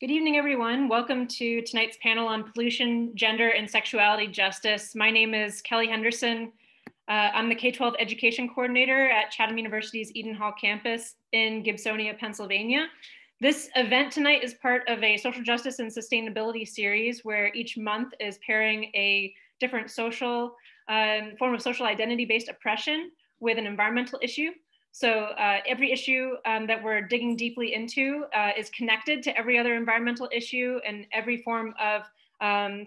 Good evening, everyone. Welcome to tonight's panel on pollution, gender, and sexuality justice. My name is Kelly Henderson. I'm the K-12 education coordinator at Chatham University's Eden Hall campus in Gibsonia, Pennsylvania. This event tonight is part of a social justice and sustainability series where each month is pairing a different social form of social identity-based oppression with an environmental issue. So every issue that we're digging deeply into is connected to every other environmental issue, and every form of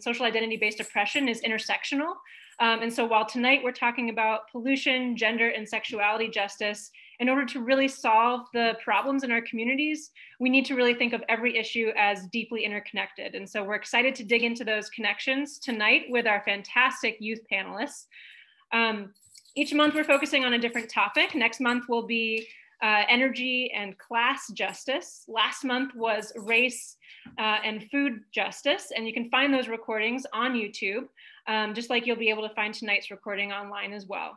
social identity-based oppression is intersectional. And so while tonight we're talking about pollution, gender, and sexuality justice, in order to really solve the problems in our communities, we need to really think of every issue as deeply interconnected. And so we're excited to dig into those connections tonight with our fantastic youth panelists. Each month we're focusing on a different topic. Next month will be energy and class justice. Last month was race and food justice, and you can find those recordings on YouTube, just like you'll be able to find tonight's recording online as well.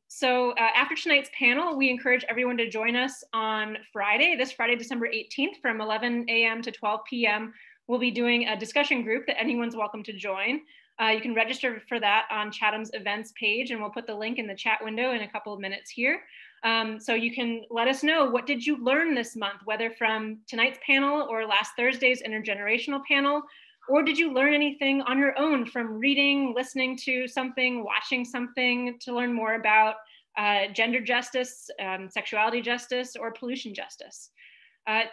So after tonight's panel, we encourage everyone to join us on Friday, this Friday, December 18th from 11 a.m. to 12 p.m. We'll be doing a discussion group that anyone's welcome to join. You can register for that on Chatham's events page, and we'll put the link in the chat window in a couple of minutes here. So you can let us know, what did you learn this month, whether from tonight's panel or last Thursday's intergenerational panel, or did you learn anything on your own from reading, listening to something, watching something to learn more about gender justice, sexuality justice, or pollution justice.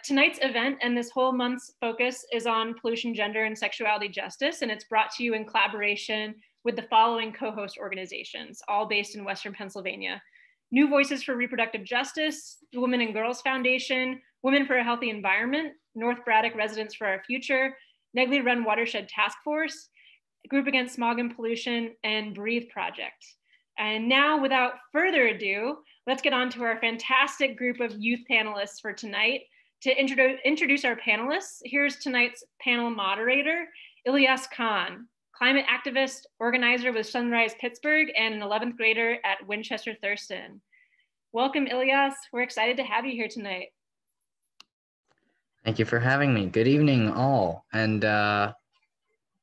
Tonight's event and this whole month's focus is on pollution, gender, and sexuality justice, and it's brought to you in collaboration with the following co-host organizations, all based in Western Pennsylvania: New Voices for Reproductive Justice, the Women and Girls Foundation, Women for a Healthy Environment, North Braddock Residents for Our Future, Negley Run Watershed Task Force, Group Against Smog and Pollution, and Breathe Project. And now, without further ado, let's get on to our fantastic group of youth panelists for tonight. To introduce our panelists, here's tonight's panel moderator, Ilyas Khan, climate activist, organizer with Sunrise Pittsburgh, and an 11th grader at Winchester Thurston. Welcome, Ilyas. We're excited to have you here tonight. Thank you for having me. Good evening, all. And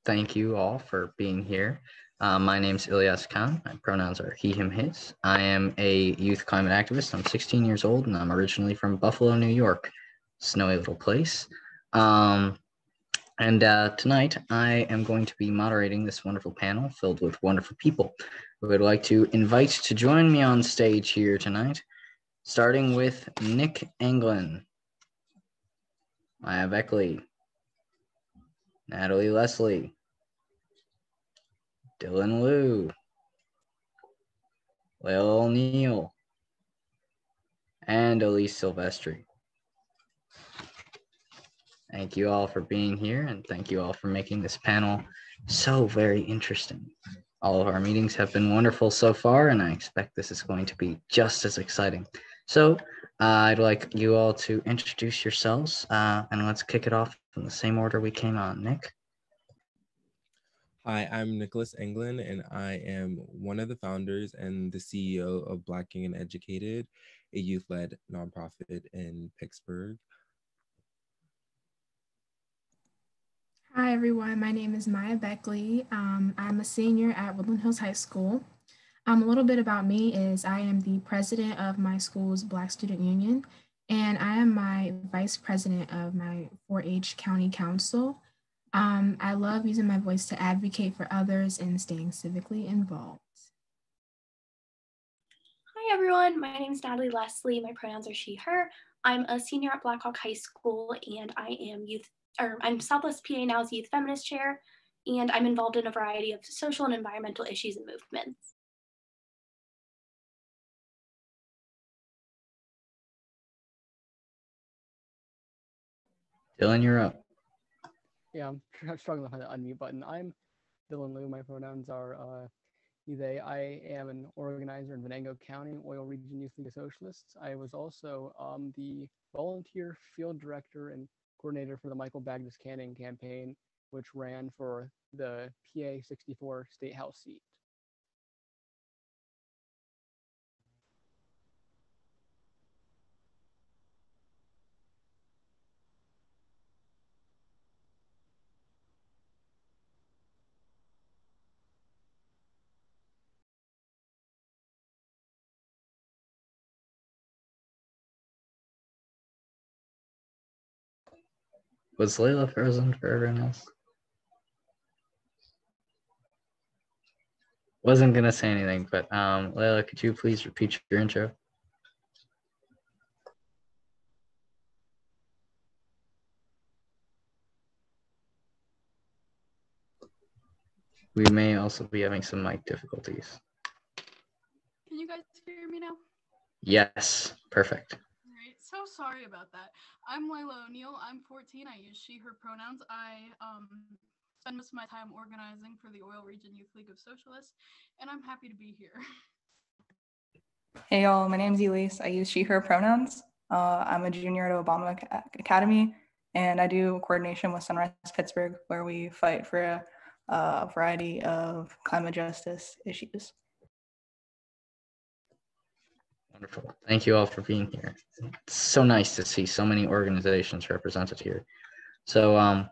thank you all for being here. My name's Ilyas Khan. My pronouns are he, him, his. I am a youth climate activist. I'm 16 years old, and I'm originally from Buffalo, New York. Snowy little place. Tonight I am going to be moderating this wonderful panel filled with wonderful people who would like to invite to join me on stage here tonight, starting with Nick Anglin, Maya Beckley, Natalie Leslie, Dylan Liu, Layla O'Neil, and Elise Silvestri. Thank you all for being here, and thank you all for making this panel so very interesting. All of our meetings have been wonderful so far, and I expect this is going to be just as exciting. So I'd like you all to introduce yourselves, and let's kick it off in the same order we came on. Nick? Hi, I'm Nicholas Anglin, and I am one of the founders and the CEO of Black Young and Educated, a youth-led nonprofit in Pittsburgh. Hi everyone, my name is Maya Beckley. I'm a senior at Woodland Hills High School. A little bit about me is I am the president of my school's Black Student Union, and I am my vice president of my 4-H County Council. I love using my voice to advocate for others and staying civically involved. Hi everyone, my name is Natalie Leslie. My pronouns are she, her. I'm a senior at Blackhawk High School, and I'm Southwest PA Now's Youth Feminist Chair, and I'm involved in a variety of social and environmental issues and movements. Dylan, you're up. Yeah, I'm struggling with the unmute button. I'm Dylan Liu. My pronouns are he, they. I am an organizer in Venango County, Oil Region Youth League of Socialists. I was also the volunteer field director and coordinator for the Michael Bagdis Canning campaign, which ran for the PA 64 State House seat. Was Layla frozen for everyone else? Wasn't gonna say anything, but Layla, could you please repeat your intro? We may also be having some mic difficulties. Can you guys hear me now? Yes, perfect. Great. So sorry about that. I'm Layla O'Neil. I'm 14. I use she, her pronouns. I spend most of my time organizing for the Oil Region Youth League of Socialists, and I'm happy to be here. Hey y'all, my name's Elise. I use she, her pronouns. I'm a junior at Obama Academy, and I do coordination with Sunrise Pittsburgh, where we fight for a variety of climate justice issues. Wonderful. Thank you all for being here. It's so nice to see so many organizations represented here. So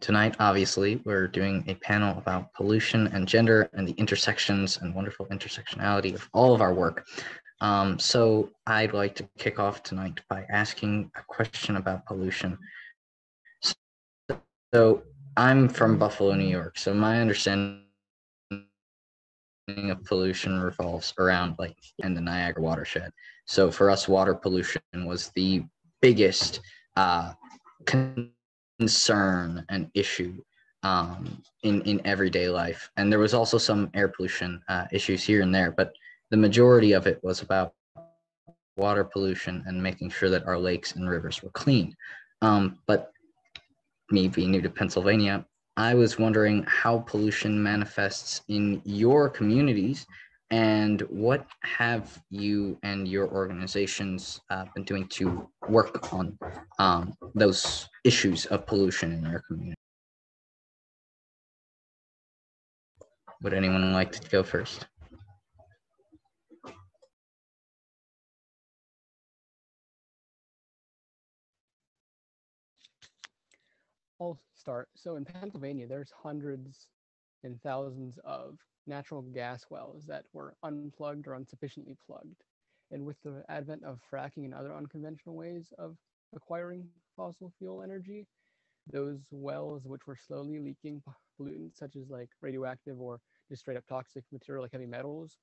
tonight, obviously, we're doing a panel about pollution and gender and the intersections and wonderful intersectionality of all of our work. So I'd like to kick off tonight by asking a question about pollution. So I'm from Buffalo, New York. So my understanding of pollution revolves around like and the Niagara watershed. So for us, water pollution was the biggest concern and issue in everyday life. And there was also some air pollution issues here and there, but the majority of it was about water pollution and making sure that our lakes and rivers were clean. But me being new to Pennsylvania, I was wondering how pollution manifests in your communities and what have you and your organizations been doing to work on those issues of pollution in your community? Would anyone like to go first? I'll start. So in Pennsylvania, there's hundreds and thousands of natural gas wells that were unplugged or insufficiently plugged. And with the advent of fracking and other unconventional ways of acquiring fossil fuel energy, those wells, which were slowly leaking pollutants such as like radioactive or just straight up toxic material like heavy metals,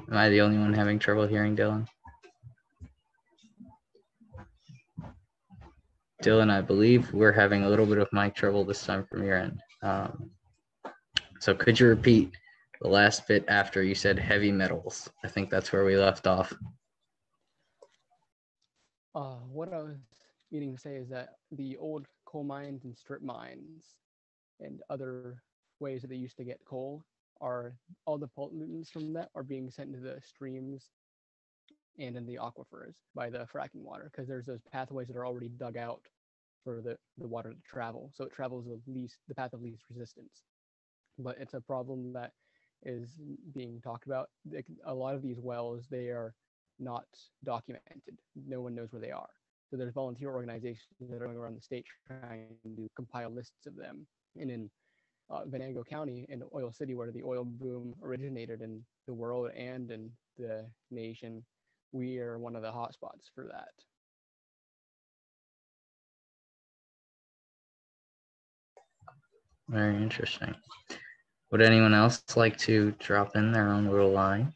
Am I the only one having trouble hearing Dylan? Dylan, I believe we're having a little bit of mic trouble this time from your end. So could you repeat the last bit after you said heavy metals? I think that's where we left off. What I was meaning to say is that the old coal mines and strip mines and other ways that they used to get coal are all the pollutants from that are being sent into the streams and in the aquifers by the fracking water, because there's those pathways that are already dug out for the water to travel. So it travels the path of least resistance. But it's a problem that is being talked about. A lot of these wells, they are not documented. No one knows where they are. So there's volunteer organizations that are going around the state trying to compile lists of them. And in Venango County in Oil City, where the oil boom originated in the world and in the nation, we are one of the hotspots for that. Very interesting. Would anyone else like to drop in their own little line?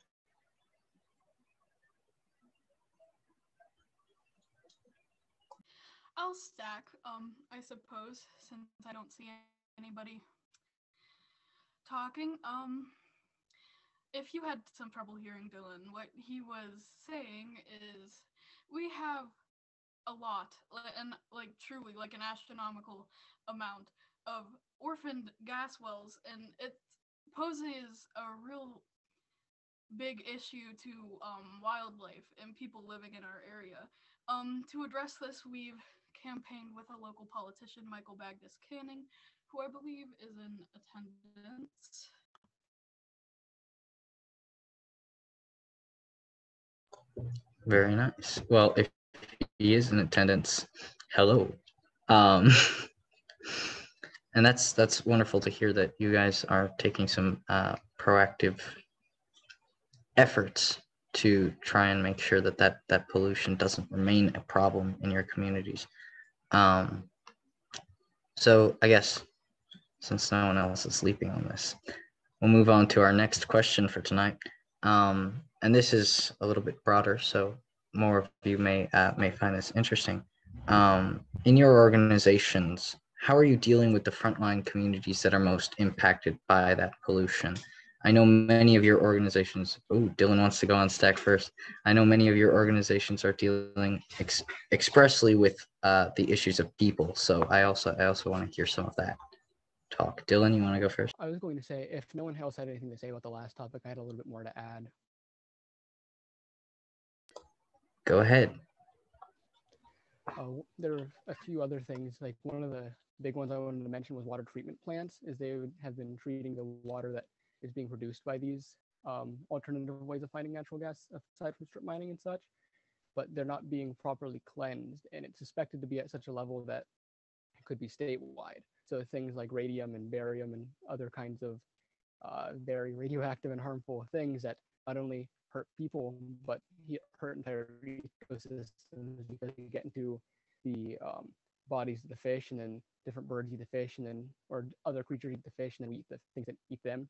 I'll stack, I suppose, since I don't see anybody talking. If you had some trouble hearing Dylan, what he was saying is we have a lot, and like truly like an astronomical amount of orphaned gas wells, and it poses a real big issue to wildlife and people living in our area. To address this, we've campaigned with a local politician, Michael Bagdis Canning, who I believe is in attendance. Very nice. Well, if he is in attendance, hello. And that's wonderful to hear that you guys are taking some proactive efforts to try and make sure that that pollution doesn't remain a problem in your communities. So I guess since no one else is sleeping on this, we'll move on to our next question for tonight. And this is a little bit broader, so more of you may find this interesting. In your organizations, how are you dealing with the frontline communities that are most impacted by that pollution? I know many of your organizations, oh, Dylan wants to go on stack first. I know many of your organizations are dealing expressly with the issues of people. So I also want to hear some of that talk. Dylan, you want to go first? I was going to say, if no one else had anything to say about the last topic, I had a little bit more to add. Go ahead. There are a few other things. Like one of the big ones I wanted to mention was water treatment plants, is they have been treating the water that is being produced by these alternative ways of finding natural gas, aside from strip mining and such, but they're not being properly cleansed, and it's suspected to be at such a level that it could be statewide. So things like radium and barium and other kinds of very radioactive and harmful things that not only hurt people, but hurt entire ecosystems, because you get into the bodies of the fish, and then different birds eat the fish, and then, or other creatures eat the fish, and then we eat the things that eat them,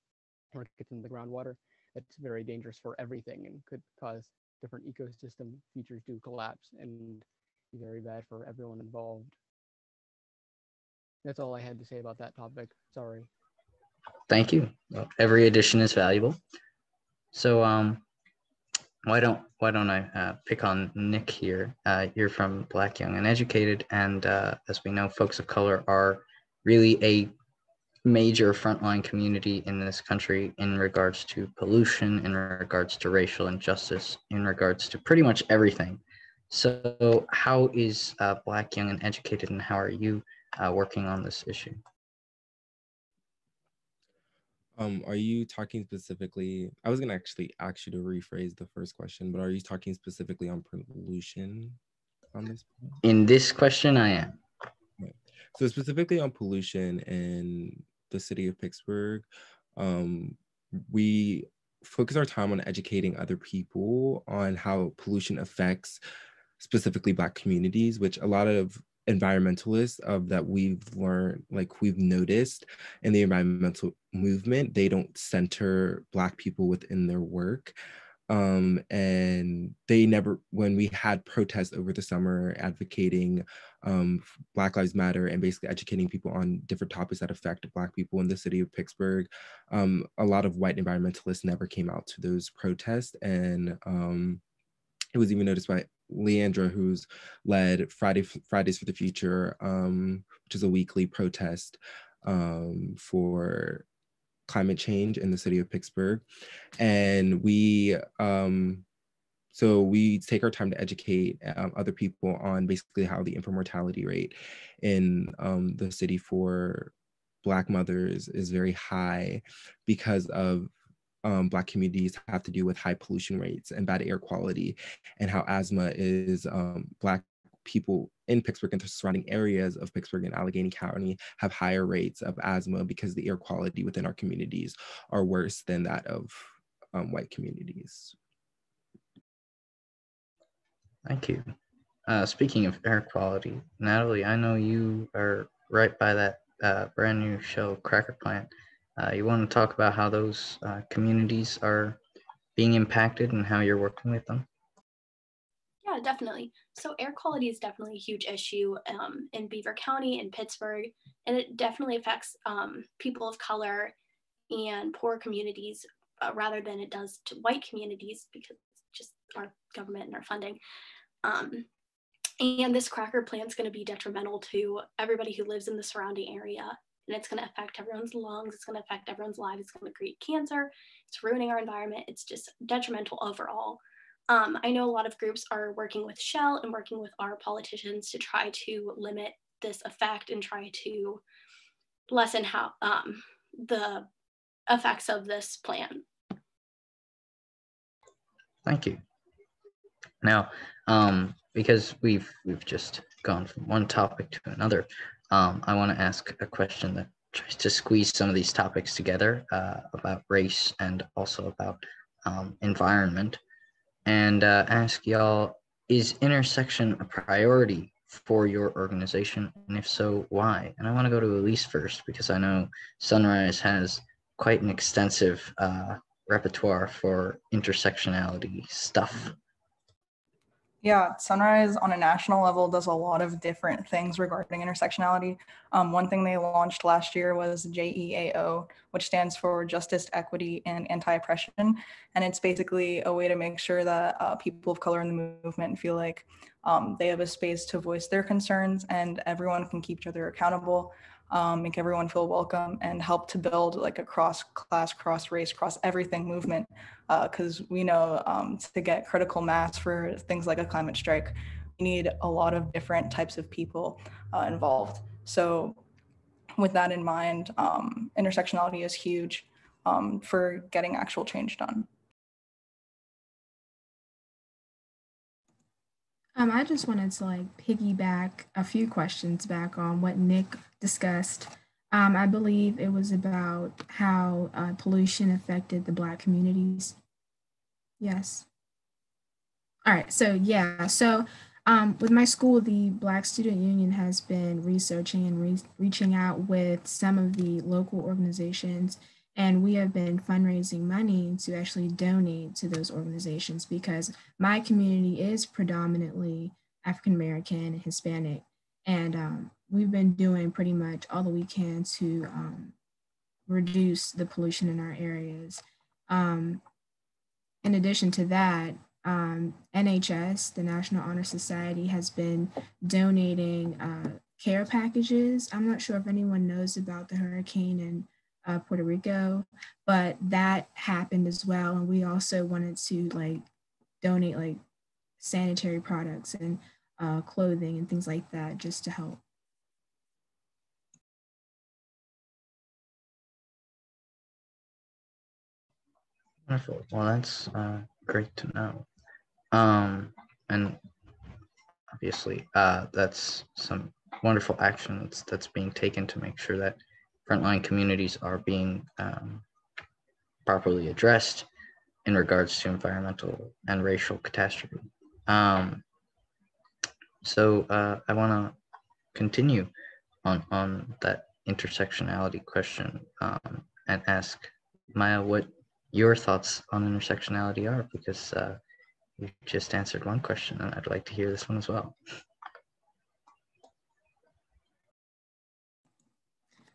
or it gets into the groundwater. That's very dangerous for everything and could cause different ecosystem features to collapse and be very bad for everyone involved. That's all I had to say about that topic. Sorry. Thank you. Well, every addition is valuable. So why don't I pick on Nick here? You're from Black, Young, and Educated, and as we know, folks of color are really a major frontline community in this country in regards to pollution, in regards to racial injustice, in regards to pretty much everything. So how is Black, Young, and Educated, and how are you working on this issue? Are you talking specifically, I was gonna actually ask you to rephrase the first question, but are you talking specifically on pollution on this point? In this question, I am. Okay. So specifically on pollution in the city of Pittsburgh, we focus our time on educating other people on how pollution affects specifically Black communities, which a lot of environmentalists that we've learned, like we've noticed in the environmental movement, they don't center Black people within their work. And they never, when we had protests over the summer advocating Black Lives Matter and basically educating people on different topics that affect Black people in the city of Pittsburgh, a lot of white environmentalists never came out to those protests. And it was even noticed by Leandra, who's led Fridays for the Future, which is a weekly protest for climate change in the city of Pittsburgh. And so we take our time to educate other people on basically how the infant mortality rate in the city for Black mothers is very high because of Black communities have to do with high pollution rates and bad air quality, and how asthma is Black people in Pittsburgh and the surrounding areas of Pittsburgh and Allegheny County have higher rates of asthma because the air quality within our communities are worse than that of white communities. Thank you. Speaking of air quality, Natalie, I know you are right by that brand new show, Cracker Plant. You want to talk about how those communities are being impacted and how you're working with them? Yeah, definitely. So air quality is definitely a huge issue in Beaver County and Pittsburgh, and it definitely affects people of color and poor communities rather than it does to white communities, because just our government and our funding. And this cracker plant is going to be detrimental to everybody who lives in the surrounding area. And it's going to affect everyone's lungs. It's going to affect everyone's lives. It's going to create cancer. It's ruining our environment. It's just detrimental overall. I know a lot of groups are working with Shell and working with our politicians to try to limit this effect and try to lessen how the effects of this plan. Thank you. Now, because we've just gone from one topic to another, I want to ask a question that tries to squeeze some of these topics together about race and also about environment, and ask y'all, is intersection a priority for your organization? And if so, why? And I want to go to Elise first because I know Sunrise has quite an extensive repertoire for intersectionality stuff. Yeah, Sunrise on a national level does a lot of different things regarding intersectionality. One thing they launched last year was JEAO, which stands for Justice, Equity, and Anti-Oppression. And it's basically a way to make sure that people of color in the movement feel like they have a space to voice their concerns and everyone can keep each other accountable, make everyone feel welcome, and help to build like a cross-class, cross-race, cross-everything movement. Because we know to get critical mass for things like a climate strike, we need a lot of different types of people involved. So with that in mind, intersectionality is huge for getting actual change done. I just wanted to like piggyback a few questions back on what Nick discussed. I believe it was about how pollution affected the Black communities. Yes. All right. So yeah. So with my school, the Black Student Union has been researching and reaching out with some of the local organizations, and we have been fundraising money to actually donate to those organizations because my community is predominantly African American and Hispanic, and we've been doing pretty much all that we can to reduce the pollution in our areas. In addition to that, NHS, the National Honor Society, has been donating care packages. I'm not sure if anyone knows about the hurricane in Puerto Rico, but that happened as well. And we also wanted to like donate like sanitary products and clothing and things like that just to help. Wonderful. Well, that's great to know. And obviously, that's some wonderful action that's being taken to make sure that frontline communities are being properly addressed in regards to environmental and racial catastrophe. So I want to continue on that intersectionality question and ask Maya what your thoughts on intersectionality are, because you just answered one question and I'd like to hear this one as well.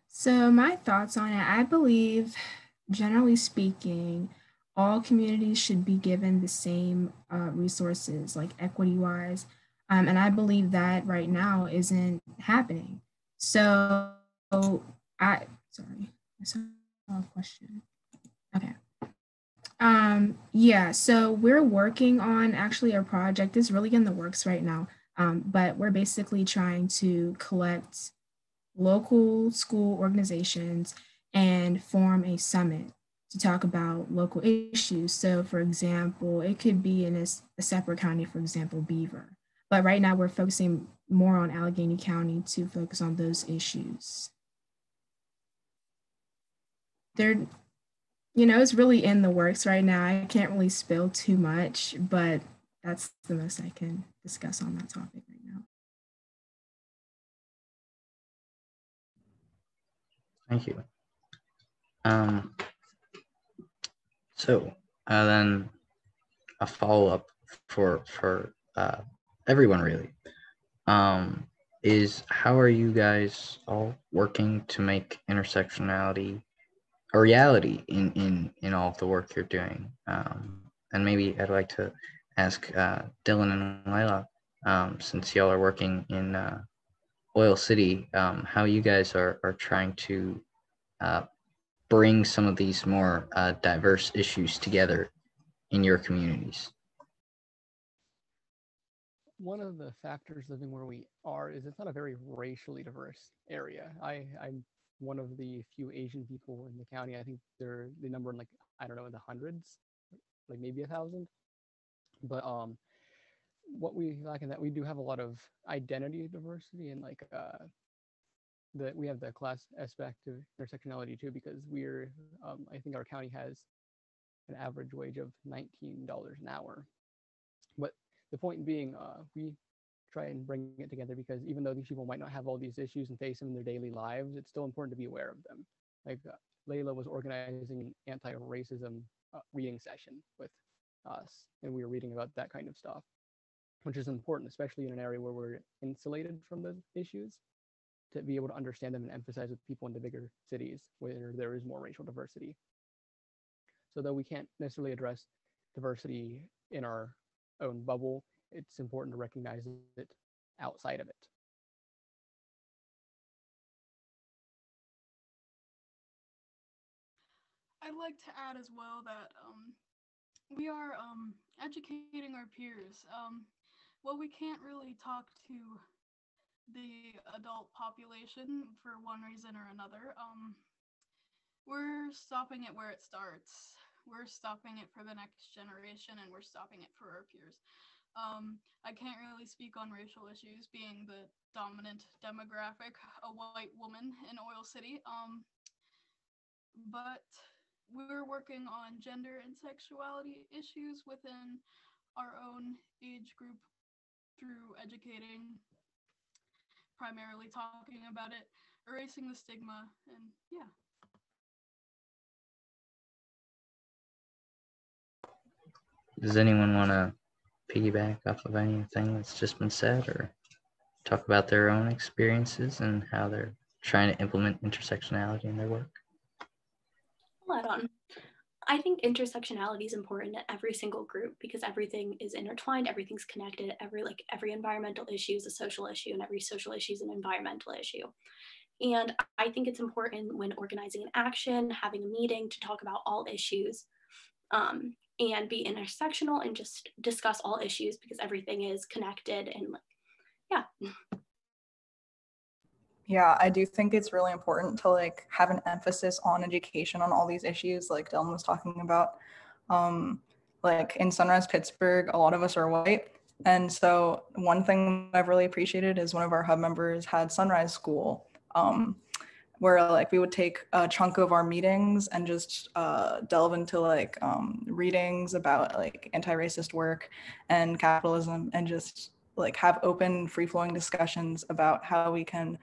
So my thoughts on it, I believe, generally speaking, all communities should be given the same resources, like equity-wise. And I believe that right now isn't happening. So I saw a question. Okay. Yeah, so we're working on actually a project. It's really in the works right now. But we're basically trying to collect local school organizations and form a summit to talk about local issues. So for example, it could be in a separate county, for example, Beaver. But right now we're focusing more on Allegheny County to focus on those issues. They're, it's really in the works right now. I can't really spill too much, but that's the most I can discuss on that topic right now. Thank you. So then a follow-up for everyone really is, how are you guys all working to make intersectionality a reality in all of the work you're doing? And maybe I'd like to ask Dylan and Layla, since y'all are working in Oil City, how you guys are trying to bring some of these more diverse issues together in your communities. One of the factors living where we are is it's not a very racially diverse area. I'm one of the few Asian people in the county. I think they number in like, I don't know, in the hundreds, like maybe 1,000. But what we lack in that, we do have a lot of identity diversity and like we have the class aspect of intersectionality too, because we're I think our county has an average wage of $19 an hour. But the point being, we try and bring it together because even though these people might not have all these issues and face them in their daily lives, it's still important to be aware of them. Like Layla was organizing an anti-racism reading session with us, and we were reading about that kind of stuff, which is important, especially in an area where we're insulated from those issues, to be able to understand them and emphasize with people in the bigger cities where there is more racial diversity. So though we can't necessarily address diversity in our own bubble, it's important to recognize it outside of it. I'd like to add as well that we are educating our peers. Well, we can't really talk to the adult population for one reason or another. We're stopping it where it starts. We're stopping it for the next generation, and we're stopping it for our peers. I can't really speak on racial issues, being the dominant demographic, a white woman in Oil City. But we're working on gender and sexuality issues within our own age group through educating, primarily talking about it, erasing the stigma, and yeah. Does anyone want to piggyback off of anything that's just been said, or talk about their own experiences and how they're trying to implement intersectionality in their work? I'll add on. I think intersectionality is important in every single group because everything is intertwined, everything's connected, every environmental issue is a social issue, and every social issue is an environmental issue. And I think it's important when organizing an action, having a meeting to talk about all issues, and be intersectional and just discuss all issues because everything is connected and yeah. Yeah, I do think it's really important to have an emphasis on education on all these issues like Dylan was talking about. In Sunrise Pittsburgh, a lot of us are white. And so one thing I've really appreciated is one of our hub members had Sunrise School, where we would take a chunk of our meetings and just delve into readings about anti-racist work and capitalism, and just have open, free-flowing discussions about how we can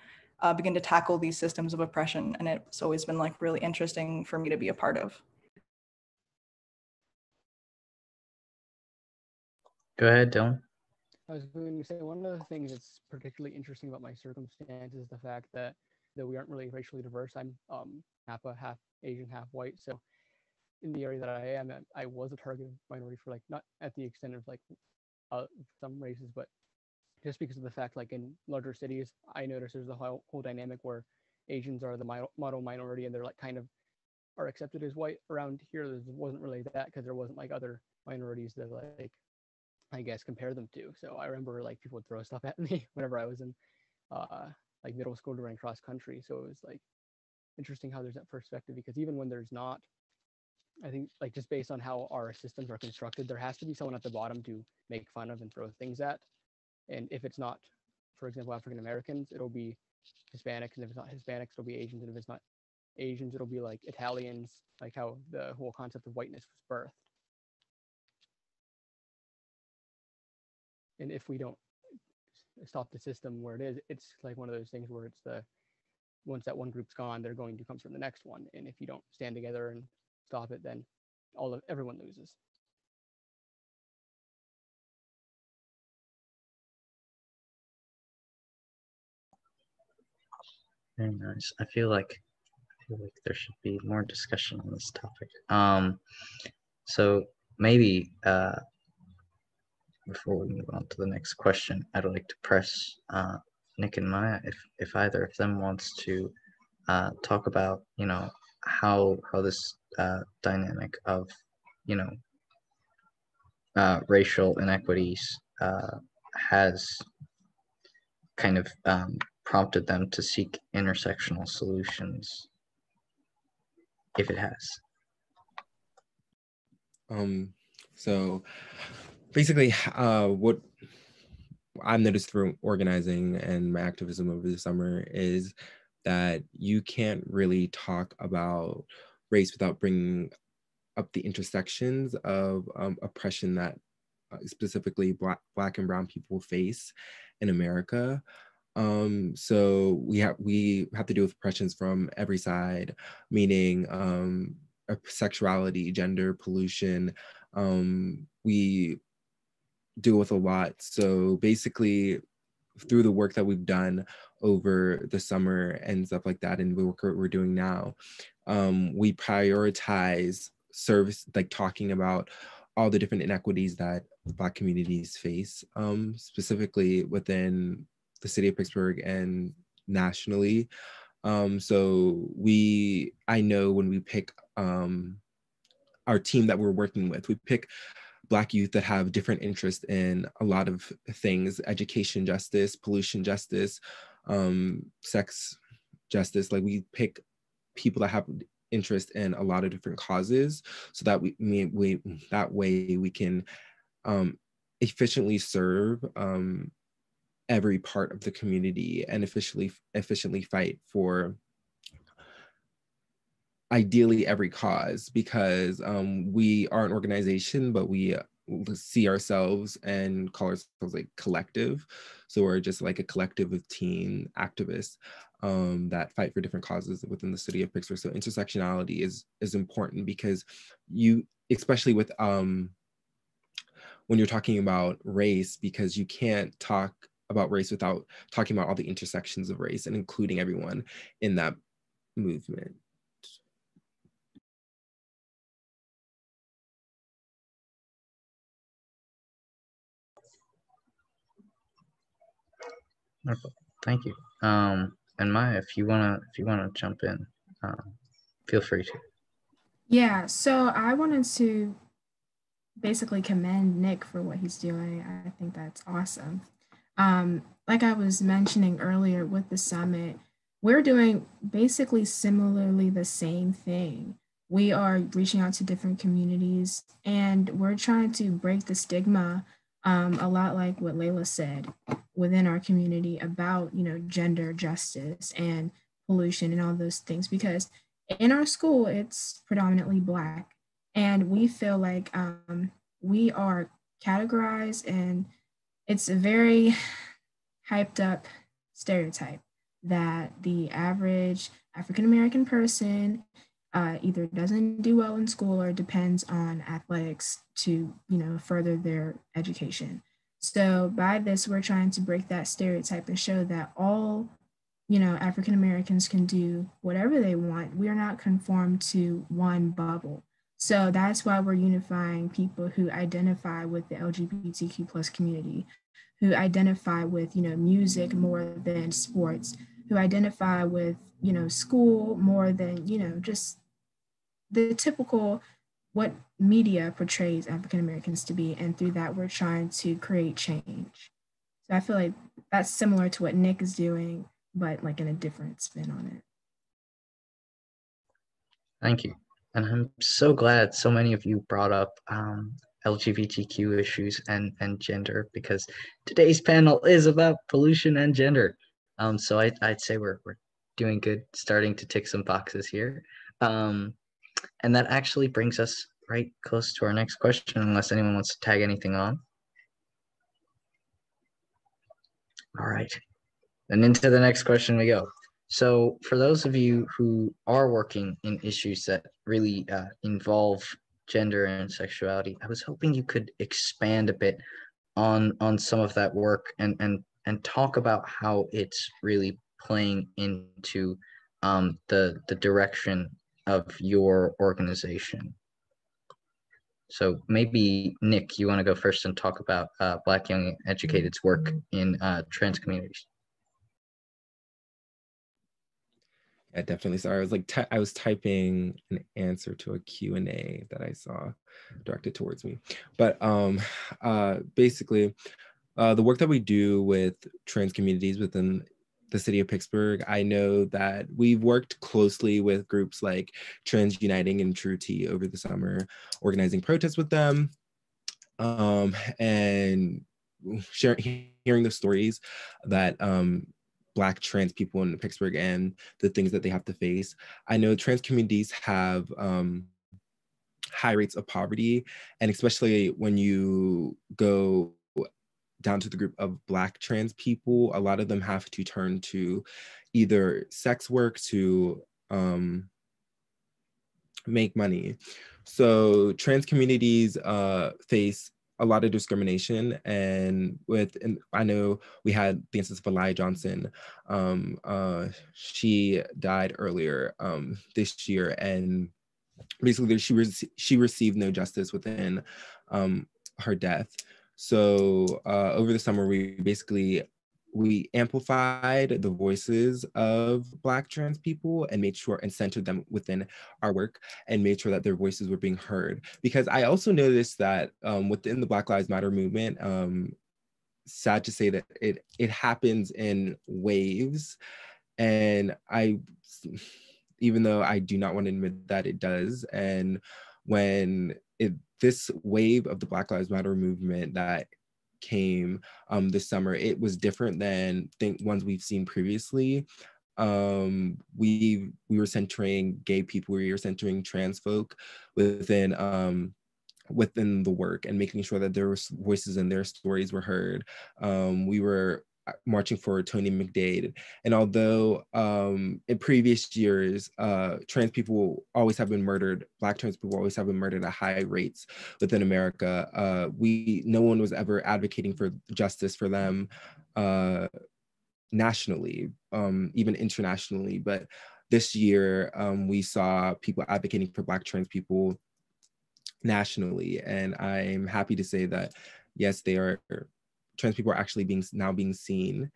begin to tackle these systems of oppression. And it's always been really interesting for me to be a part of. Go ahead, Dylan. I was going to say, one of the things that's particularly interesting about my circumstance is the fact that we aren't really racially diverse. I'm half Asian, half white. So in the area that I am at, I was a targeted minority for not at the extent of some races, but just because of the fact in larger cities, I noticed there's a whole dynamic where Asians are the model minority and they're kind of are accepted as white. Around here, there wasn't really that because there wasn't other minorities that I guess compare them to. So I remember people would throw stuff at me whenever I was in middle school to run cross country. So it was interesting how there's that perspective, because even when there's not, I think just based on how our systems are constructed, there has to be someone at the bottom to make fun of and throw things at. And if it's not, for example, African Americans, it'll be Hispanics, and if it's not Hispanics, it'll be Asians, and if it's not Asians, it'll be Italians, how the whole concept of whiteness was birthed. And if we don't stop the system where it is, it's one of those things where it's once that one group's gone, they're going to come from the next one. And if you don't stand together and stop it, then everyone loses. Very nice. I feel like there should be more discussion on this topic. So maybe before we move on to the next question, I'd like to press Nick and Maya if either of them wants to talk about how this dynamic of racial inequities has kind of prompted them to seek intersectional solutions, if it has. So basically, what I've noticed through organizing and my activism over the summer is that you can't really talk about race without bringing up the intersections of oppression that specifically Black and Brown people face in America. So we have to deal with oppressions from every side, meaning sexuality, gender, pollution. We deal with a lot. So basically, through the work that we've done over the summer and stuff like that, and the work we're doing now, we prioritize service, like talking about all the different inequities that Black communities face, specifically within the city of Pittsburgh and nationally. So I know when we pick our team that we're working with, we pick Black youth that have different interests in a lot of things: education justice, pollution justice, sex justice. Like, we pick people that have interest in a lot of different causes, so that that way we can efficiently serve every part of the community and efficiently fight for ideally every cause, because we are an organization, but we see ourselves and call ourselves like collective. So we're just like a collective of teen activists that fight for different causes within the city of Pittsburgh. So intersectionality is important, because especially with when you're talking about race, because you can't talk about race without talking about all the intersections of race and including everyone in that movement. Wonderful. Thank you. And Maya, if you wanna jump in, feel free to. Yeah, so I wanted to basically commend Nick for what he's doing. I think that's awesome. Like I was mentioning earlier with the summit, we're doing basically similarly the same thing. We are reaching out to different communities, and we're trying to break the stigma, a lot like what Layla said, within our community about, gender justice and pollution and all those things, because in our school, it's predominantly Black, and we feel like we are categorized, and it's a very hyped up stereotype that the average African-American person either doesn't do well in school or depends on athletics to, further their education. So by this, we're trying to break that stereotype and show that all, African Americans can do whatever they want. We are not conformed to one bubble. So that's why we're unifying people who identify with the LGBTQ plus community, who identify with, music more than sports, who identify with, school more than, just the typical what media portrays African Americans to be. And through that, we're trying to create change. So I feel like that's similar to what Nick is doing, but like in a different spin on it. Thank you. And I'm so glad so many of you brought up LGBTQ issues and gender, because today's panel is about pollution and gender. So I'd say we're doing good, starting to tick some boxes here. And that actually brings us right close to our next question, unless anyone wants to tag anything on. All right. And into the next question we go. So for those of you who are working in issues that really involve gender and sexuality, I was hoping you could expand a bit on some of that work and talk about how it's really playing into the direction of your organization. So maybe Nick, you want to go first and talk about Black Young Educated's work in trans communities. Yeah, definitely. Sorry, I was like I was typing an answer to a Q&A that I saw directed towards me. But basically, the work that we do with trans communities within the city of Pittsburgh, I know that we've worked closely with groups like Trans Uniting and True T over the summer, organizing protests with them, and hearing the stories that Black trans people in Pittsburgh and the things that they have to face. I know trans communities have high rates of poverty, and especially when you go down to the group of Black trans people, a lot of them have to turn to either sex work to make money. So trans communities face a lot of discrimination, and I know we had the instance of Elia Johnson. She died earlier this year, and basically she received no justice within her death. So over the summer, we amplified the voices of Black trans people and made sure and centered them within our work and made sure that their voices were being heard. Because I also noticed that within the Black Lives Matter movement, sad to say that it happens in waves, and even though I do not want to admit that it does, and when this wave of the Black Lives Matter movement that came this summer, it was different than ones we've seen previously. We were centering gay people, we were centering trans folk within the work and making sure that their voices and their stories were heard. We were marching for Tony McDade. And although in previous years, trans people always have been murdered, Black trans people always have been murdered at high rates within America, no one was ever advocating for justice for them nationally, even internationally. But this year, we saw people advocating for Black trans people nationally. And I'm happy to say that, yes, trans people are actually now being seen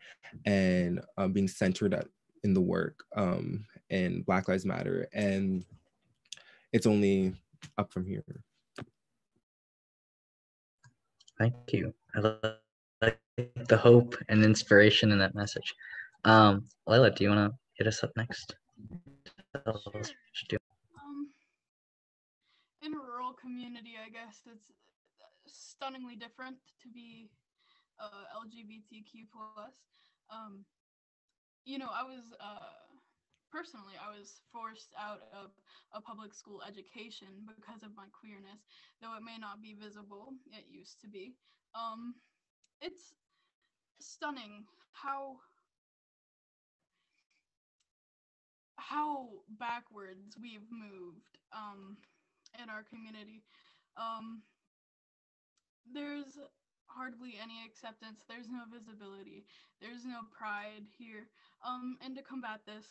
and being centered in the work and Black Lives Matter. And it's only up from here. Thank you. I like the hope and inspiration in that message. Layla, do you want to hit us up next? Sure. In a rural community, I guess it's stunningly different to be LGBTQ plus. You know, I was forced out of a public school education because of my queerness, though it may not be visible, it used to be. It's stunning how backwards we've moved in our community. There's hardly any acceptance, there's no visibility, there's no pride here. And to combat this,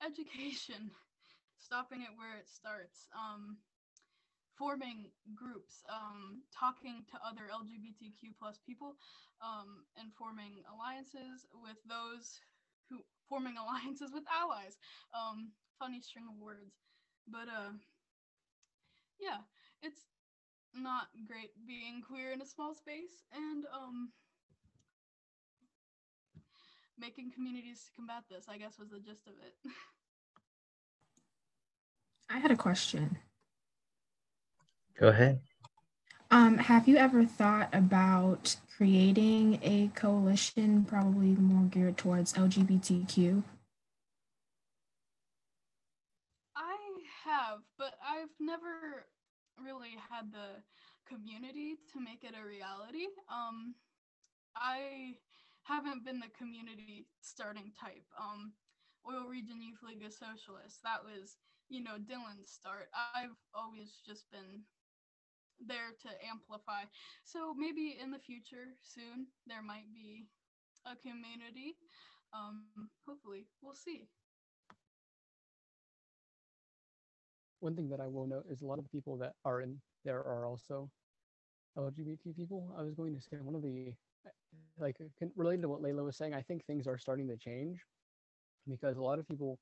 education, stopping it where it starts, forming groups, talking to other LGBTQ plus people, and forming alliances with allies. Funny string of words, but yeah, it's not great being queer in a small space, and making communities to combat this, I guess, was the gist of it. I had a question. Go ahead. Have you ever thought about creating a coalition, probably more geared towards LGBTQ? I have, but I've never really had the community to make it a reality. I haven't been the community starting type. Oil Region Youth League of Socialists, that was, Dylan's start. I've always just been there to amplify. So maybe in the future, soon, there might be a community. Hopefully, we'll see. One thing that I will note is a lot of the people that are in there are also LGBT people. I was going to say one of the, related to what Layla was saying, I think things are starting to change because a lot of people,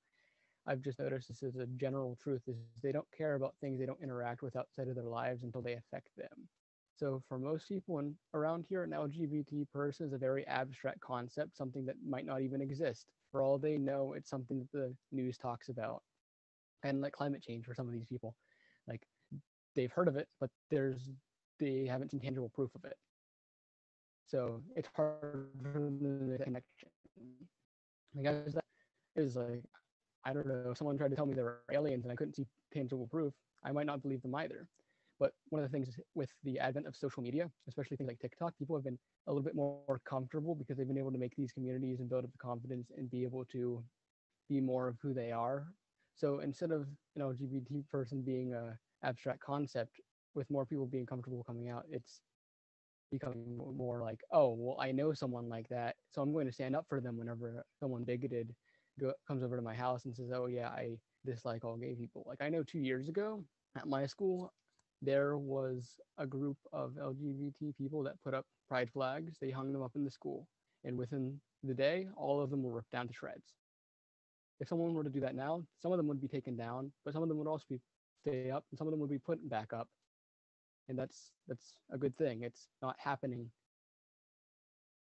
I've just noticed this is a general truth, is they don't care about things they don't interact with outside of their lives until they affect them. So for most people around here, an LGBT person is a very abstract concept, something that might not even exist. For all they know, it's something that the news talks about. And like climate change for some of these people, like they've heard of it, but they haven't seen tangible proof of it. So it's hard for them to make that connection. Like it was like, I don't know, if someone tried to tell me there were aliens and I couldn't see tangible proof, I might not believe them either. But one of the things with the advent of social media, especially things like TikTok, people have been a little bit more comfortable because they've been able to make these communities and build up the confidence and be able to be more of who they are. So instead of an LGBT person being a abstract concept, with more people being comfortable coming out, it's becoming more like, oh, well, I know someone like that, so I'm going to stand up for them whenever someone bigoted comes over to my house and says, oh yeah, I dislike all gay people. Like I know 2 years ago at my school, there was a group of LGBT people that put up pride flags. They hung them up in the school, and within the day, all of them were ripped down to shreds. If someone were to do that now, some of them would be taken down, but some of them would also be stay up, and some of them would be put back up. And that's a good thing. It's not happening.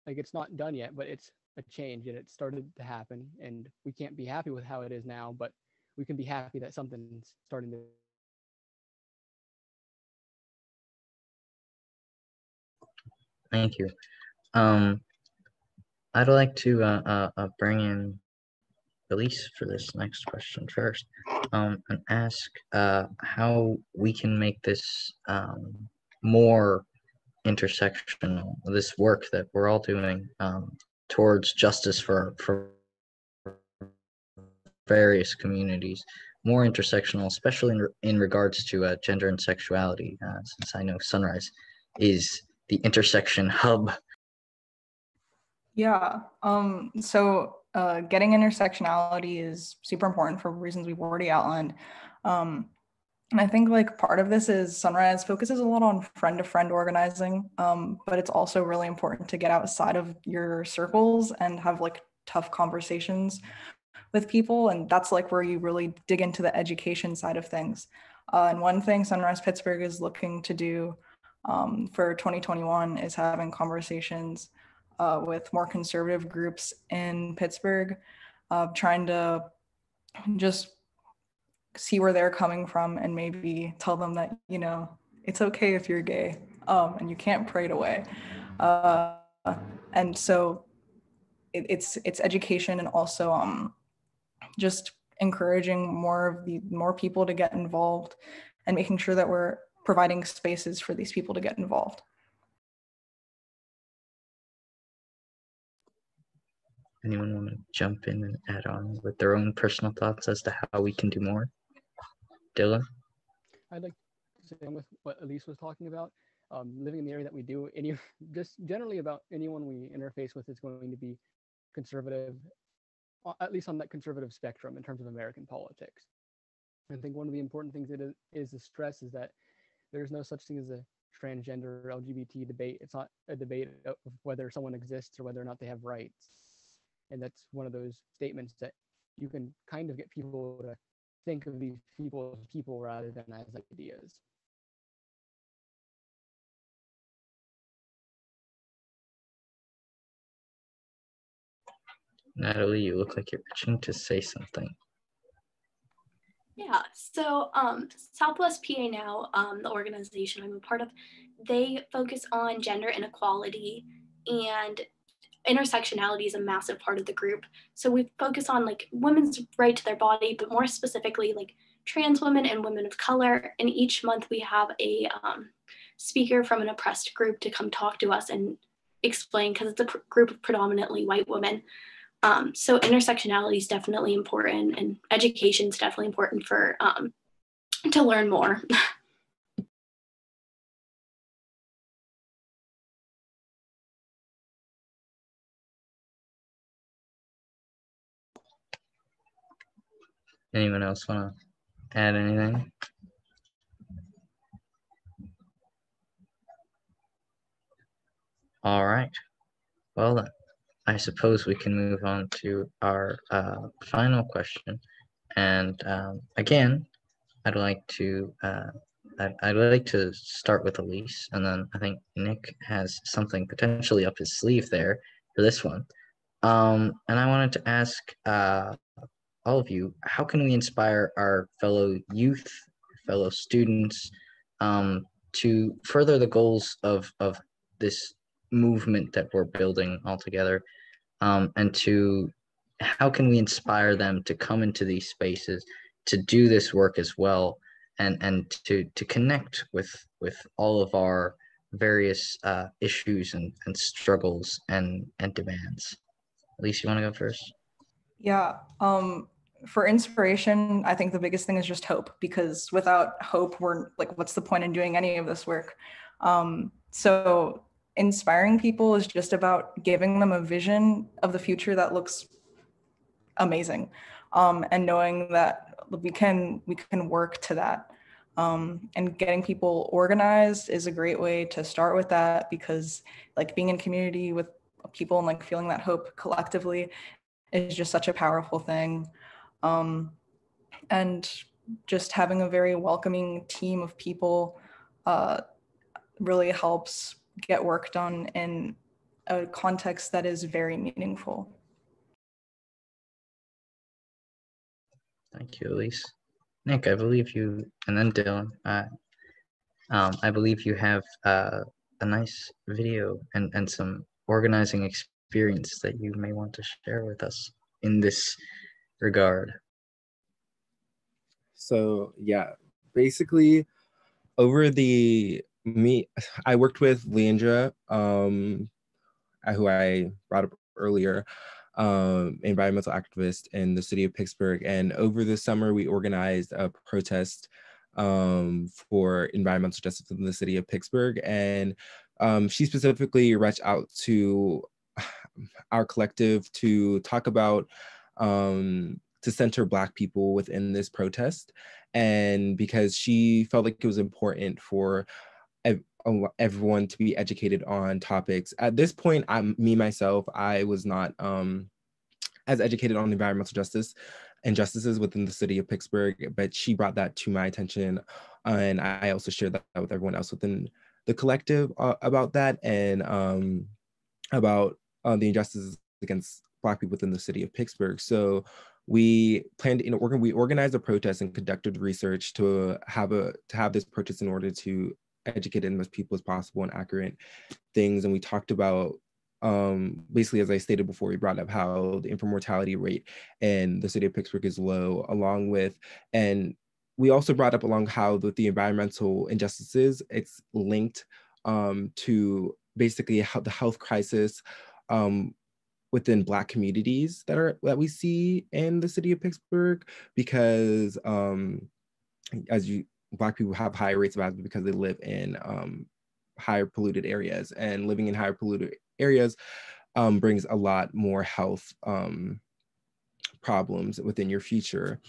Like it's not done yet, but it's a change, and it started to happen. And we can't be happy with how it is now, but we can be happy that something's starting to. Thank you. I'd like to bring in Elise for this next question first, and ask how we can make this more intersectional, this work that we're all doing towards justice for various communities, more intersectional, especially in regards to gender and sexuality, since I know Sunrise is the intersection hub. Yeah, so getting intersectionality is super important for reasons we've already outlined. And I think like part of this is Sunrise focuses a lot on friend-to-friend organizing, but it's also really important to get outside of your circles and have like tough conversations with people. And that's like where you really dig into the education side of things. And one thing Sunrise Pittsburgh is looking to do for 2021 is having conversations with more conservative groups in Pittsburgh, trying to just see where they're coming from and maybe tell them that, you know, it's okay if you're gay and you can't pray it away. And so it's education, and also just encouraging more people to get involved and making sure that we're providing spaces for these people to get involved. Anyone want to jump in and add on with their own personal thoughts as to how we can do more? Dylan? I'd like to say with what Elise was talking about, living in the area that we do, just generally about anyone we interface with is going to be conservative, at least on that conservative spectrum in terms of American politics. I think one of the important things that is to stress is that there's no such thing as a transgender or LGBT debate. It's not a debate of whether someone exists or whether or not they have rights. And that's one of those statements that you can kind of get people to think of these people as people rather than as ideas. Natalie, you look like you're itching to say something. Yeah, so Southwest PA Now, the organization I'm a part of, they focus on gender inequality, and intersectionality is a massive part of the group. So we focus on like women's right to their body, but more specifically like trans women and women of color. And each month we have a speaker from an oppressed group to come talk to us and explain, because it's a group of predominantly white women. So intersectionality is definitely important, and education is definitely important for to learn more. Anyone else want to add anything? All right. Well, I suppose we can move on to our final question. And again, I'd like to start with Elise, and then I think Nick has something potentially up his sleeve there for this one. And I wanted to ask all of you, how can we inspire our fellow youth, fellow students, to further the goals of this movement that we're building all together, and to how can we inspire them to come into these spaces to do this work as well, and to connect with all of our various issues and struggles and demands. Elise, you want to go first? Yeah. For inspiration, I think the biggest thing is just hope, because without hope, we're like, what's the point in doing any of this work? So inspiring people is just about giving them a vision of the future that looks amazing, and knowing that we can work to that. And getting people organized is a great way to start with that, because like being in community with people and like feeling that hope collectively is just such a powerful thing. And just having a very welcoming team of people really helps get work done in a context that is very meaningful. Thank you, Elise. Nick, I believe you, and then Dylan, I believe you have a nice video and some organizing experience that you may want to share with us in this regard. So yeah, basically I worked with Leandra, who I brought up earlier, environmental activist in the city of Pittsburgh. And over the summer, we organized a protest for environmental justice in the city of Pittsburgh. And she specifically reached out to our collective to talk about, to center Black people within this protest. And because she felt like it was important for everyone to be educated on topics. At this point, I was not as educated on environmental justice and justices within the city of Pittsburgh, but she brought that to my attention. And I also shared that with everyone else within the collective about that, and about the injustices against Black people within the city of Pittsburgh. So we planned, we organized a protest and conducted research to have this protest in order to educate as much people as possible on accurate things. And we talked about, basically, as I stated before, we brought up how the infant mortality rate in the city of Pittsburgh is low, and we also brought up along how the environmental injustices, it's linked to basically how the health crisis within Black communities that we see in the city of Pittsburgh, because Black people have higher rates of asthma because they live in higher polluted areas, and living in higher polluted areas brings a lot more health problems within your future.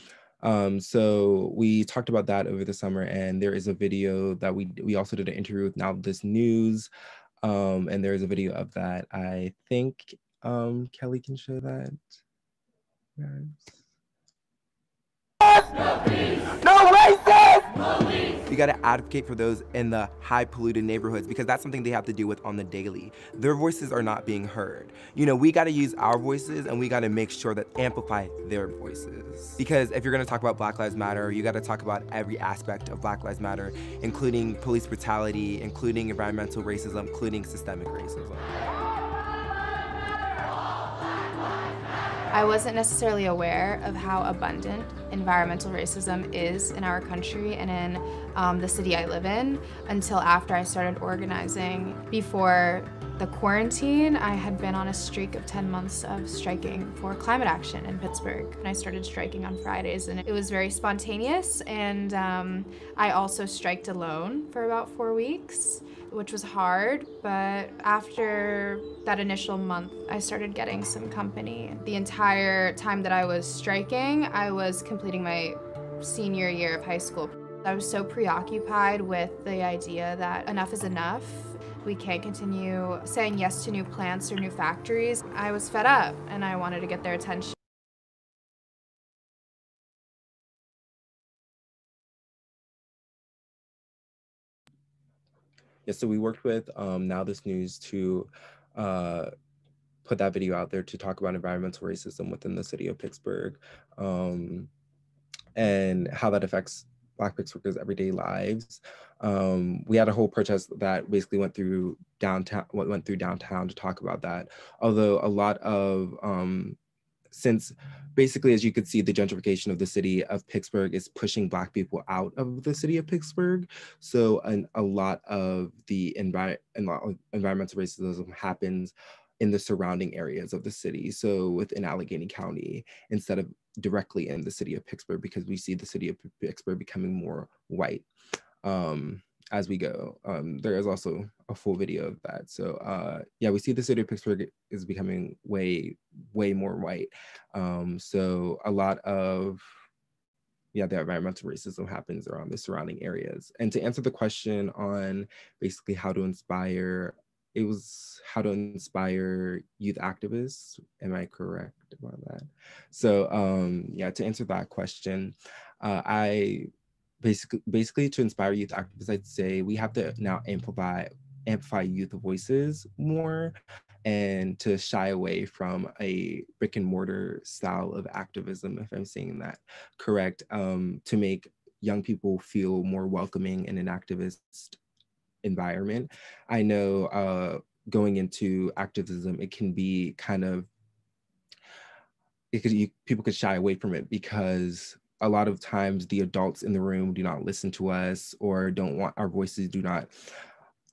So we talked about that over the summer, and there is a video that we also did an interview with Now This News, and there is a video of that. I think Kelly can show that. Yes. No racist! No. We gotta advocate for those in the high polluted neighborhoods, because that's something they have to deal with on the daily. Their voices are not being heard. You know, we gotta use our voices, and we gotta make sure that amplify their voices. Because if you're gonna talk about Black Lives Matter, you gotta talk about every aspect of Black Lives Matter, including police brutality, including environmental racism, including systemic racism. I wasn't necessarily aware of how abundant environmental racism is in our country and in the city I live in until after I started organizing. Before the quarantine, I had been on a streak of 10 months of striking for climate action in Pittsburgh. And I started striking on Fridays, and it was very spontaneous. And I also striked alone for about 4 weeks, which was hard, but after that initial month, I started getting some company. The entire time that I was striking, I was completing my senior year of high school. I was so preoccupied with the idea that enough is enough. We can't continue saying yes to new plants or new factories. I was fed up, and I wanted to get their attention. Yeah, so we worked with Now This News to put that video out there to talk about environmental racism within the city of Pittsburgh, and how that affects Black Pittsburghers' everyday lives. We had a whole protest that basically went through downtown to talk about that. Although a lot of since basically, as you could see, the gentrification of the city of Pittsburgh is pushing Black people out of the city of Pittsburgh. So a lot of the environmental racism happens in the surrounding areas of the city. So within Allegheny County, instead of directly in the city of Pittsburgh, because we see the city of Pittsburgh becoming more white as we go. There is also a full video of that. So yeah, we see the city of Pittsburgh is becoming way more white. So a lot of, yeah, the environmental racism happens around the surrounding areas. And to answer the question on basically how to inspire, it was how to inspire youth activists. Am I correct about that? So yeah, to answer that question, I basically to inspire youth activists, I'd say we have to now amplify youth voices more, and to shy away from a brick and mortar style of activism, if I'm saying that correct, to make young people feel more welcoming in an activist environment. I know going into activism, it can be kind of, people could shy away from it because a lot of times the adults in the room do not listen to us or don't want our voices,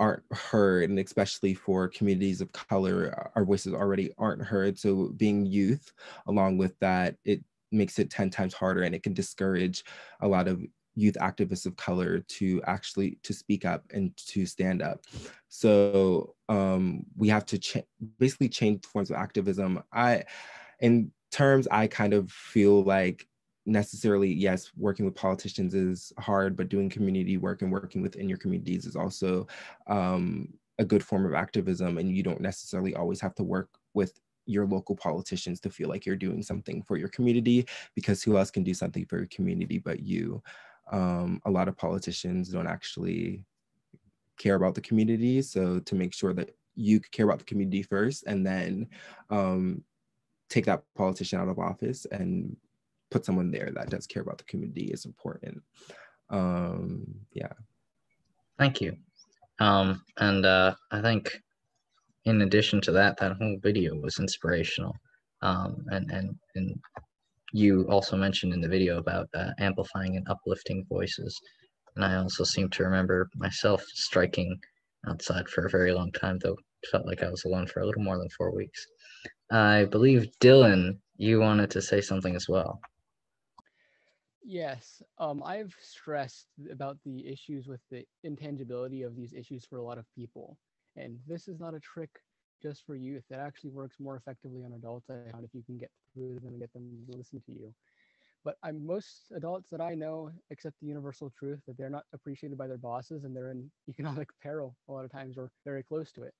aren't heard. And especially for communities of color, our voices already aren't heard. So being youth, along with that, it makes it 10 times harder, and it can discourage a lot of youth activists of color to speak up and to stand up. So we have to basically change forms of activism. In terms, I kind of feel like necessarily, yes, working with politicians is hard, but doing community work and working within your communities is also a good form of activism. And you don't necessarily always have to work with your local politicians to feel like you're doing something for your community, because who else can do something for your community but you? A lot of politicians don't actually care about the community. So to make sure that you care about the community first, and then take that politician out of office and put someone there that does care about the community is important. Yeah. Thank you. And I think in addition to that, that whole video was inspirational. And you also mentioned in the video about amplifying and uplifting voices. And I also seem to remember myself striking outside for a very long time, though it felt like I was alone for a little more than 4 weeks. I believe, Dylan, you wanted to say something as well. Yes, I've stressed about the issues with the intangibility of these issues for a lot of people. And this is not a trick just for youth. It actually works more effectively on adults, I found, if you can get through them and get them to listen to you. But most adults that I know accept the universal truth that they're not appreciated by their bosses, and they're in economic peril a lot of times, or very close to it.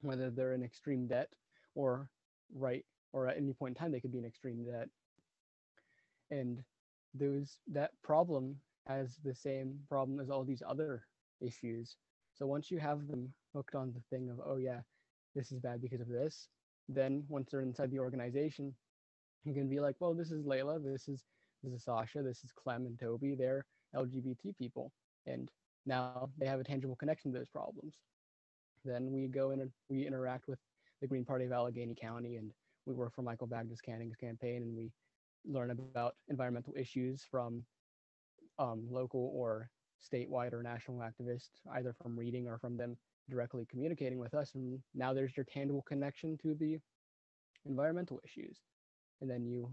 Whether they're in extreme debt or at any point in time, they could be in extreme debt. And that problem has the same problem as all these other issues. So once you have them hooked on the thing of, oh yeah, this is bad because of this, then once they're inside the organization, you can be like, well, this is Layla, this is Sasha, this is Clem and Toby, they're LGBT people, and now they have a tangible connection to those problems. Then we go in and we interact with the Green Party of Allegheny County, and we work for Michael Bagdas's campaign, and we learn about environmental issues from local or statewide or national activists, either from reading or from them directly communicating with us. And now there's your tangible connection to the environmental issues. And then you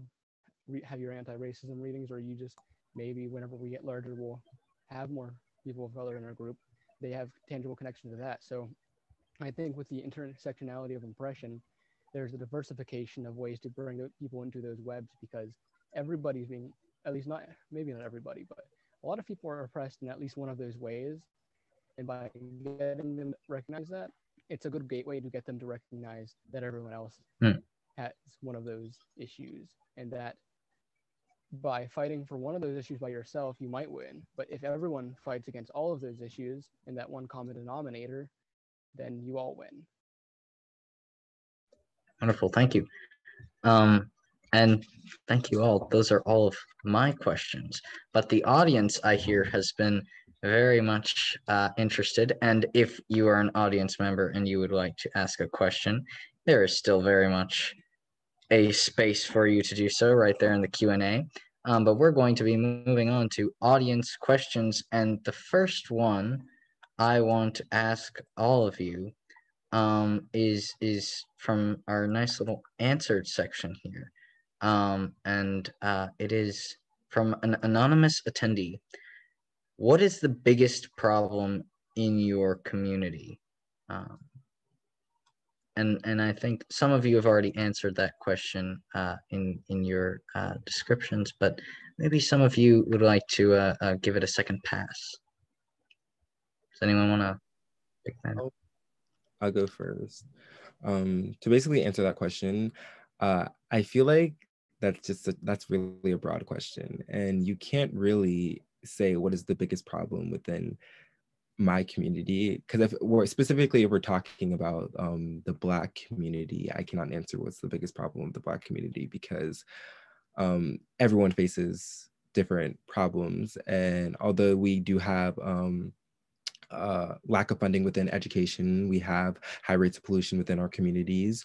have your anti-racism readings, or you just, maybe whenever we get larger, we'll have more people of color in our group. They have tangible connection to that. So I think with the intersectionality of oppression, there's a diversification of ways to bring people into those webs, because everybody's being, at least not, maybe not everybody, but a lot of people are oppressed in at least one of those ways. And by getting them to recognize that, it's a good gateway to get them to recognize that everyone else has one of those issues, and that by fighting for one of those issues by yourself, you might win. But if everyone fights against all of those issues and that one common denominator, then you all win. Wonderful, thank you. And thank you all. Those are all of my questions. But the audience, I hear, has been very much interested. And if you are an audience member and you would like to ask a question, there is still very much a space for you to do so right there in the Q&A. But we're going to be moving on to audience questions. And the first one I want to ask all of you is from our nice little answered section here. And it is from an anonymous attendee. What is the biggest problem in your community? And I think some of you have already answered that question in your descriptions, but maybe some of you would like to give it a second pass. Does anyone want to pick that up? I'll go first. To basically answer that question, I feel like that's really a broad question, and you can't really say what is the biggest problem within my community, because if we're talking about the Black community, I cannot answer what's the biggest problem with the Black community, because everyone faces different problems. And although we do have lack of funding within education, we have high rates of pollution within our communities,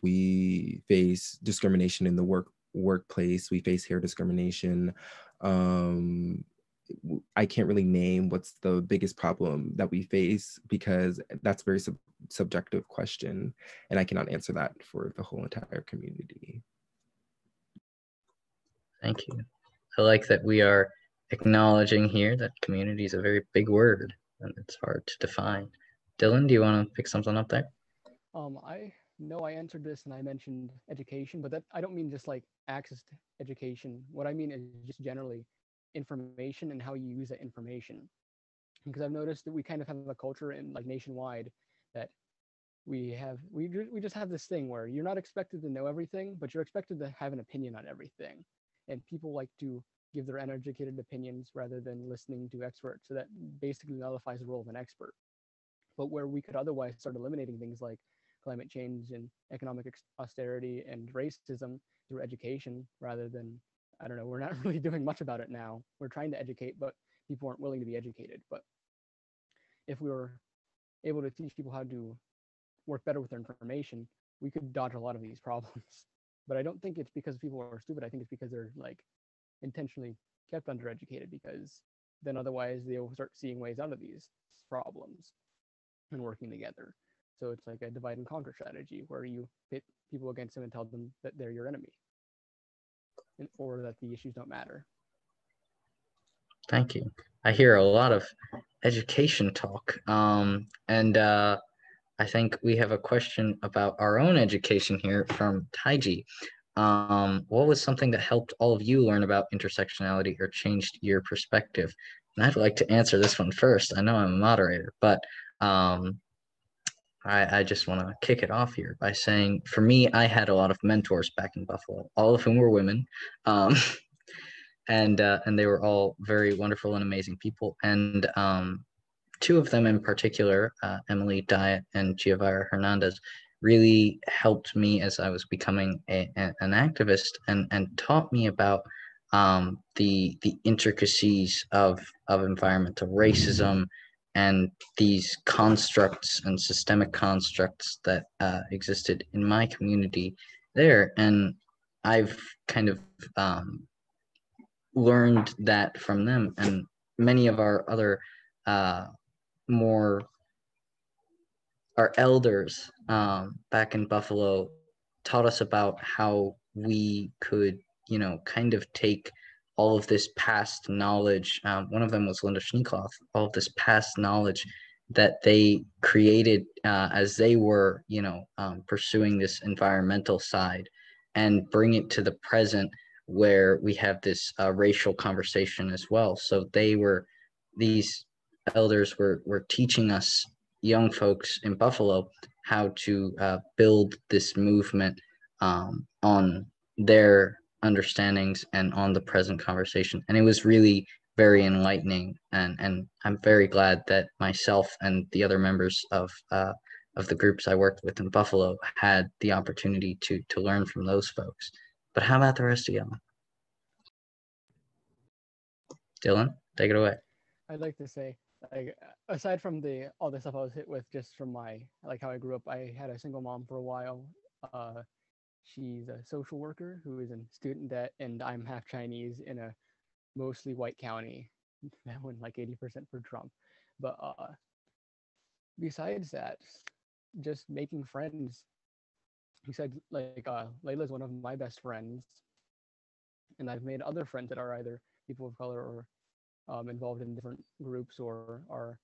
we face discrimination in the workplace, we face hair discrimination. I can't really name what's the biggest problem that we face, because that's a very subjective question, and I cannot answer that for the whole entire community. Thank you. I like that we are acknowledging here that community is a very big word and it's hard to define. Dylan, do you want to pick something up there? I know I answered this and I mentioned education, but that I don't mean just like access to education. What I mean is just generally information and how you use that information. Because I've noticed that we kind of have a culture in like nationwide that we just have this thing where you're not expected to know everything, but you're expected to have an opinion on everything. And people like to give their uneducated opinions rather than listening to experts. So that basically nullifies the role of an expert. But where we could otherwise start eliminating things like climate change and economic austerity and racism through education rather than, I don't know, we're not really doing much about it now. We're trying to educate, but people aren't willing to be educated. But if we were able to teach people how to work better with their information, we could dodge a lot of these problems. But I don't think it's because people are stupid. I think it's because they're like intentionally kept undereducated, because then otherwise they'll start seeing ways out of these problems and working together. So it's like a divide and conquer strategy where you pit people against them and tell them that they're your enemy, or that the issues don't matter. Thank you. I hear a lot of education talk, and I think we have a question about our own education here from Taiji. What was something that helped all of you learn about intersectionality or changed your perspective? And I'd like to answer this one first. I know I'm a moderator, but I just want to kick it off here by saying, for me, I had a lot of mentors back in Buffalo, all of whom were women. And they were all very wonderful and amazing people. And two of them in particular, Emily Diet and Giovanna Hernandez, really helped me as I was becoming an activist, and taught me about the intricacies of environmental racism and these constructs and systemic constructs that existed in my community there. And I've kind of learned that from them, and many of our other our elders back in Buffalo taught us about how we could, kind of take all of this past knowledge. One of them was Linda Schneekloth, all of this past knowledge that they created as they were, pursuing this environmental side, and bring it to the present where we have this racial conversation as well. So these elders were teaching us young folks in Buffalo how to build this movement on their understandings and on the present conversation. And it was really very enlightening. And I'm very glad that myself and the other members of the groups I worked with in Buffalo had the opportunity to learn from those folks. But how about the rest of y'all? Dylan, take it away. I'd like to say, like, aside from all the stuff I was hit with just from my, like, how I grew up, I had a single mom for a while. She's a social worker who is in student debt, and I'm half Chinese in a mostly white county that won like 80% for Trump. But besides that, just making friends. He said, like, Layla is one of my best friends, and I've made other friends that are either people of color or involved in different groups or are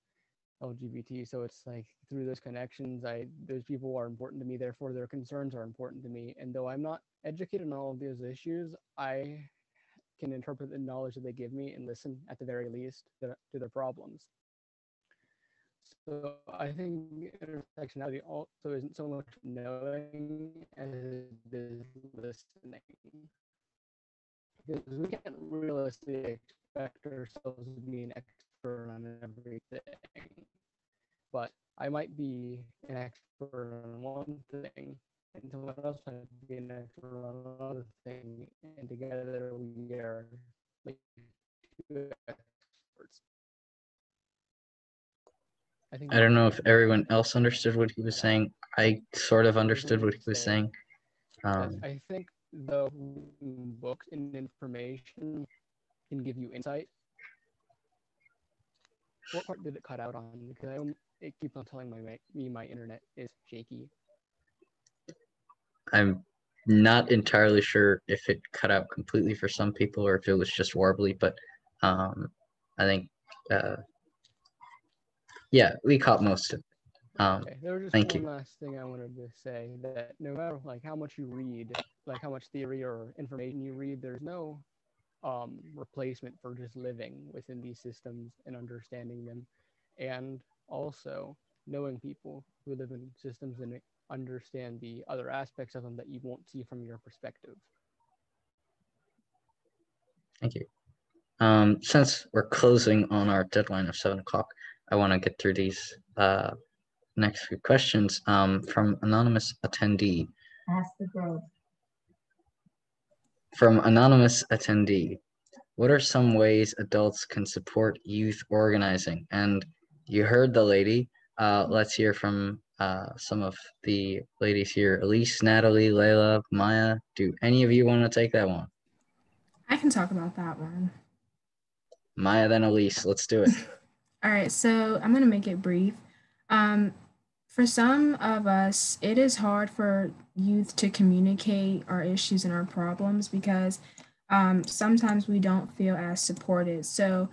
LGBT. So it's like through those connections, those people are important to me. Therefore, their concerns are important to me. And though I'm not educated on all of those issues, I can interpret the knowledge that they give me and listen at the very least to their problems. So I think intersectionality also isn't so much knowing as it is listening. Because we can't realistically expect ourselves to be an expert on everything. But I might be an expert on one thing, and someone else might be an expert on another thing, and together we are like two experts. I don't know if everyone else understood what he was saying. I sort of understood what he was saying. I think the books and information can give you insight. What part did it cut out on? Because it keeps on telling me my internet is shaky. I'm not entirely sure if it cut out completely for some people or if it was just warbly, but I think yeah, we caught most of it. Okay, there was just one last thing I wanted to say, that no matter like how much you read, like how much theory or information you read, there's no replacement for just living within these systems and understanding them, and also knowing people who live in systems and understand the other aspects of them that you won't see from your perspective. Thank you. Since we're closing on our deadline of 7 o'clock, I want to get through these next few questions from anonymous attendee. Ask the girl. From anonymous attendee, what are some ways adults can support youth organizing? And you heard the lady. Let's hear from some of the ladies here. Elise, Natalie, Layla, Maya. Do any of you want to take that one? I can talk about that one. Maya, then Elise. Let's do it. All right, so I'm going to make it brief. For some of us, it is hard for youth to communicate our issues and our problems because sometimes we don't feel as supported. So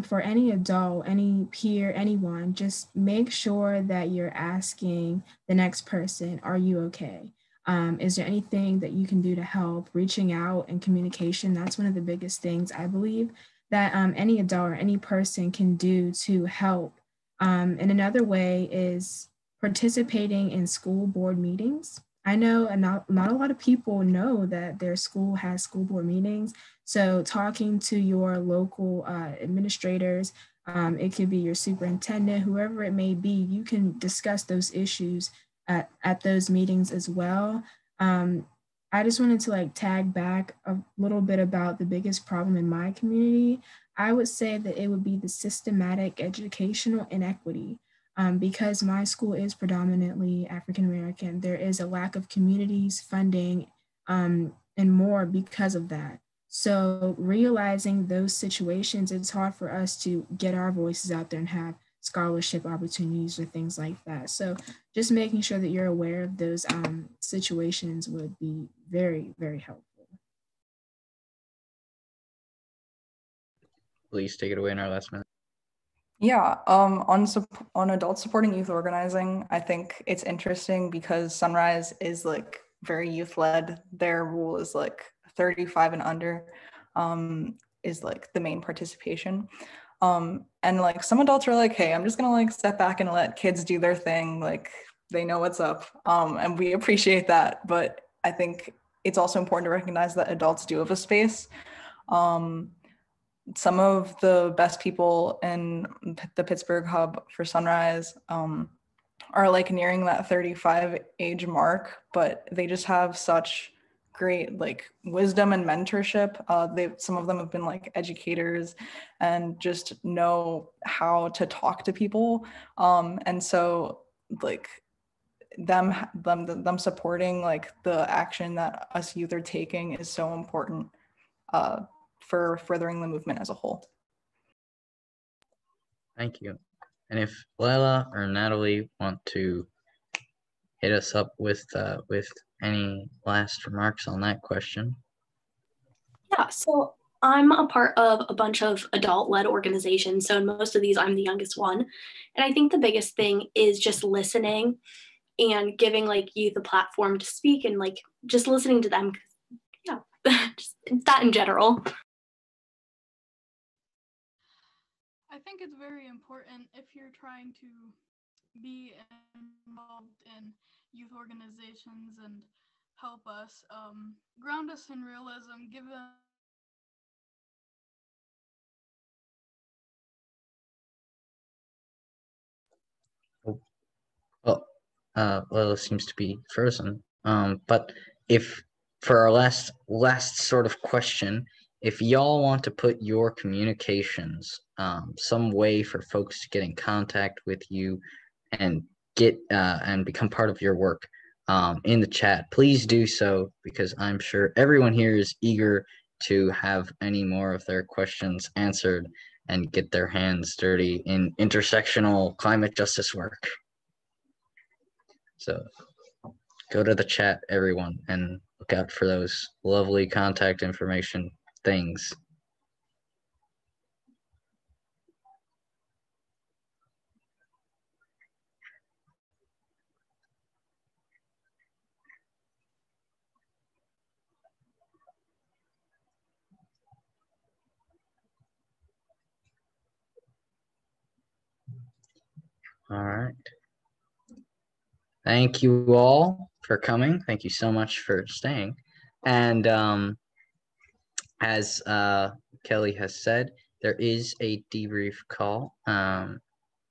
for any adult, any peer, anyone, just make sure that you're asking the next person, are you okay? Is there anything that you can do to help? Reaching out and communication, that's one of the biggest things I believe that any adult or any person can do to help. And another way is participating in school board meetings. I know not a lot of people know that their school has school board meetings. So talking to your local administrators, it could be your superintendent, whoever it may be, you can discuss those issues at those meetings as well. I just wanted to like tag back a little bit about the biggest problem in my community. I would say that it would be the systematic educational inequity. Because my school is predominantly African American, there is a lack of communities, funding, and more because of that. So realizing those situations, it's hard for us to get our voices out there and have scholarship opportunities or things like that. So just making sure that you're aware of those situations would be very, very helpful. Please take it away in our last minute. Yeah, on adult supporting youth organizing, I think it's interesting because Sunrise is like very youth led. Their rule is like 35 and under is like the main participation. And like some adults are like, hey, I'm just gonna like step back and let kids do their thing. Like they know what's up. And we appreciate that. But I think it's also important to recognize that adults do have a space. Some of the best people in the Pittsburgh hub for Sunrise are like nearing that 35 age mark, but they just have such great like wisdom and mentorship. Some of them have been like educators and just know how to talk to people. And so like them supporting like the action that us youth are taking is so important for furthering the movement as a whole. Thank you. And if Layla or Natalie want to hit us up with any last remarks on that question. Yeah, so I'm a part of a bunch of adult-led organizations. So in most of these, I'm the youngest one. And I think the biggest thing is just listening and giving like youth a platform to speak and like just listening to them. Yeah, just that in general. I think it's very important if you're trying to be involved in youth organizations and help us, ground us in realism, give them Well, Layla seems to be frozen. But if for our last sort of question, if y'all want to put your communications, some way for folks to get in contact with you and get and become part of your work in the chat, please do so, because I'm sure everyone here is eager to have any more of their questions answered and get their hands dirty in intersectional climate justice work. So go to the chat, everyone, and look out for those lovely contact information things. All right. Thank you all for coming. Thank you so much for staying. And as Kelly has said, there is a debrief call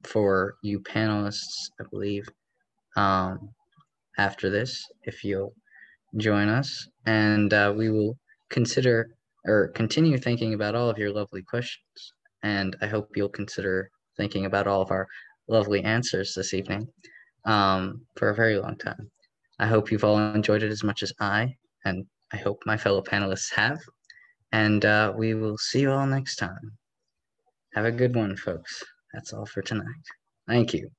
for you panelists, I believe, after this, if you'll join us. And we will consider or continue thinking about all of your lovely questions. And I hope you'll consider thinking about all of our lovely answers this evening for a very long time. I hope you've all enjoyed it as much as I, and I hope my fellow panelists have. And we will see you all next time. Have a good one, folks. That's all for tonight. Thank you.